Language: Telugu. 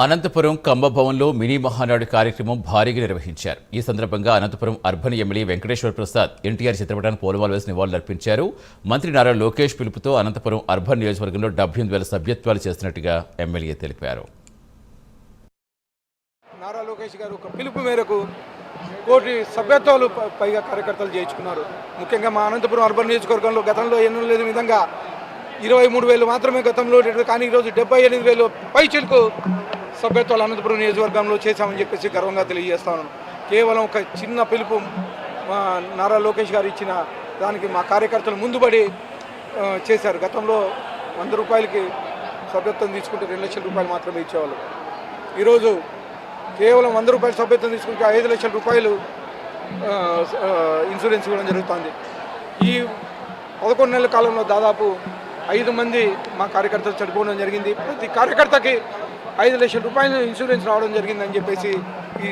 అనంతపురం కంబభవన్లో మినీ మహానాడు కార్యక్రమం భారీగా నిర్వహించారు. ఈ సందర్భంగా అనంతపురం అర్బన్ ఎమ్మెల్యే వెంకటేశ్వర ప్రసాద్ ఎన్టీఆర్ చిత్రపటానికి పూలమాల వేసి నివాళులర్పించారు. మంత్రి నారా లోకేష్ పిలుపుతో అనంతపురం అర్బన్ నియోజకవర్గంలో 78,000 సభ్యత్వాలు చేస్తున్నట్టుగా ఎమ్మెల్యే తెలిపారు. నారా లోకేష్ గారు ఒక పిలుపు మేరకు 1 కోటి సభ్యత్వాలు పైగా కార్యకర్తలు చేయించుకున్నారు. ముఖ్యంగా మా అనంతపురం అర్బన్ నియోజకవర్గంలో గతంలో ఎన్నో లేని విధంగా 23,000 మాత్రమే గతంలో, కానీ ఈరోజు 78,000 పైచిలకు సభ్యత్వాలు అనంతపురం నియోజకవర్గంలో చేశామని చెప్పేసి గర్వంగా తెలియజేస్తా ఉన్నాను. కేవలం ఒక చిన్న పిలుపు నారా లోకేష్ గారు ఇచ్చిన దానికి మా కార్యకర్తలు ముందుబడి చేశారు. గతంలో 100 రూపాయలకి సభ్యత్వం తీసుకుంటే 2 లక్షల రూపాయలు మాత్రమే ఇచ్చేవాళ్ళు. ఈరోజు కేవలం 100 రూపాయల సభ్యత్వం తీసుకుంటే 5 లక్షల రూపాయలు ఇన్సూరెన్స్ ఇవ్వడం జరుగుతుంది. ఈ 11 నెలల కాలంలో దాదాపు 5 మంది మా కార్యకర్తలు చనిపోవడం జరిగింది. ప్రతి కార్యకర్తకి 5 లక్షల రూపాయలు ఇన్సూరెన్స్ రావడం జరిగిందని చెప్పేసి ఈ